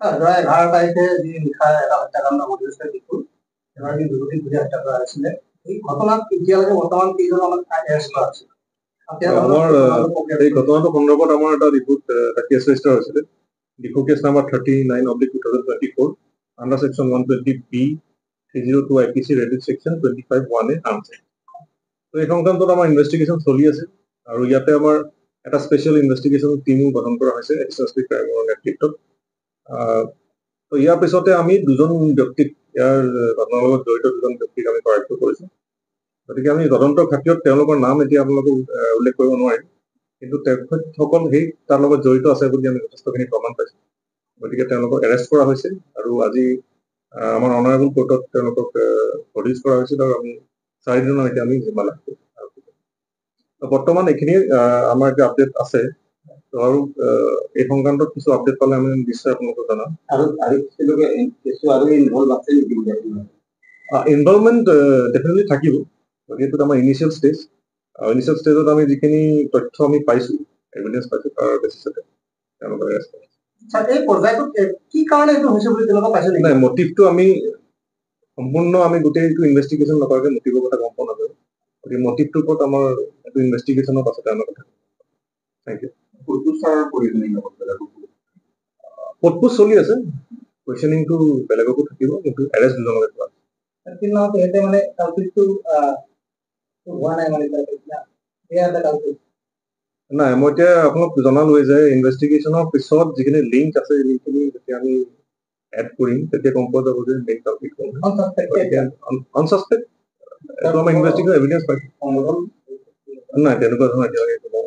ধৰা 11 তাৰিখে যি নিশা এটা হত্যাকাণ্ড ঘটিছে ডিফুত এগৰাকী যুৱতীক গুলি হত্যা কৰা হৈছিলে। এই ঘটনাত এতিয়ালৈকে বৰ্তমান কেইজন এৰেষ্ট কৰা হৈছে? আমাৰ এই ঘটনাটোৰ সন্দৰ্ভত আমাৰ এটা ৰিপোৰ্ট কেছ ৰেজিষ্টাৰ হৈছিলে। Diphu case number 39/2024 under section 120B 302 IPC read with section 25(1)A arms act. তো এই সংক্ৰান্তত আমাৰ ইনভেষ্টিগেশ্যন চলি আছে আৰু ইয়াতে আমাৰ এটা স্পেচিয়েল ইনভেষ্টিগেশ্যন টিমো গঠন কৰা হৈছে এক্সএছপি ক্ৰাইমৰ নেতৃত্বত। তো ইয়াৰ পিছতে আমি দুজন ব্যক্তিক ইয়াৰ ঘটনাৰ লগত জড়িত দুজন ব্যক্তিক আমি কৰায়ত্ব কৰিছোঁ। গতিকে আমি তদন্তৰ খাতিৰত তেওঁলোকৰ নাম এতিয়া আপোনালোকে উল্লেখ কৰিব নোৱাৰিম, কিন্তু তেখেতসকল সেই তাৰ লগত জড়িত আছে বুলি আমি যথেষ্টখিনি প্ৰমাণ পাইছোঁ। গতিকে তেওঁলোকক এৰেষ্ট কৰা হৈছে আৰু আজি আমাৰ অনাৰেবল কোৰ্টত তেওঁলোকক প্ৰডিউচ কৰা হৈছিল আৰু আমি 4 দিনৰ এতিয়া আমি জিম্মা লাভ কৰিছোঁ। বৰ্তমান এইখিনি আমাৰ এতিয়া আপডেট আছে আৰু এই সংক্ৰান্তত কিছু আপডেট পালে আমি নিশ্চয় আপোনালোকক জনাম। ইনভলভমেণ্ট ডেফিনেটলি থাকিব, গতিকে আমাৰ ইনিচিয়েল ষ্টেজত আমি যিখিনি তথ্য আমি পাইছোঁ, এভিডেঞ্চ পাইছোঁ, তাৰ বেচিছতে তেওঁলোকৰ এৰেষ্ট কৰিছোঁ। নাই, মটিভটো আমি সম্পূৰ্ণ আমি গোটেইটো ইনভেষ্টিগেশ্যন নকৰাকৈ মটিভৰ কথা গম পোৱা নাযায়। গতিকে মটিভটোৰ ওপৰত আমাৰ এইটো ইনভেষ্টিগেশ্যনৰ পাছতে আমাৰ কথা। Thank U. সোধপোছ চলি আছে, কুৱেশ্যনিংটো বেলেগকো থাকিব, কিন্তু এৰেষ্ট দুজনকে কৰা। নাই, মই এতিয়া আপোনাক জনালোৱে যে ইনভেষ্টিগেশ্যনৰ পিছত যিখিনি লিংক আছে সেইখিনি যেতিয়া আমি এড কৰিম তেতিয়া গম পোৱা যাব যে মেইন কালপিট কোন। আনচাছপেক্ট এইটো আমাৰ ইনভেষ্টিগেশ্যন এভিডেঞ্চ পাইছোঁ। নাই, তেনেকুৱা ধৰণৰ এতিয়ালৈকে কোনো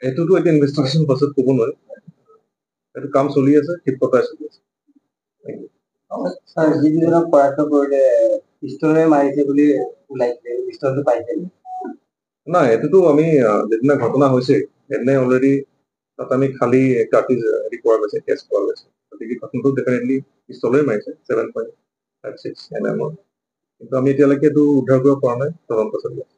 এইটোতো এতিয়া ইনভেষ্টিগেশ্যন পাছত ক'ব নোৱাৰে। এইটো কাম চলি আছে, ক্ষিপ্ৰতাৰে চলি আছে। যিকেইজনক কৰায়ত্ব কৰিলে পিষ্টলেৰে মাৰিছে বুলি ওলাইছে, পিষ্টলটো পাইছে? নাই, এইটোতো আমি যিদিনা ঘটনা হৈছে সেইদিনাই অলৰেডি তাত আমি খালী কাৰ্টিজ হেৰি কৰা গৈছে, কেছ কৰা গৈছে। গতিকে ঘটনাটো ডেফিনেটলি পিষ্টলেৰে মাৰিছে 7.56 mm, কিন্তু আমি এতিয়ালৈকে এইটো উদ্ধাৰ কৰিব পৰা নাই, তদন্ত চলি আছে।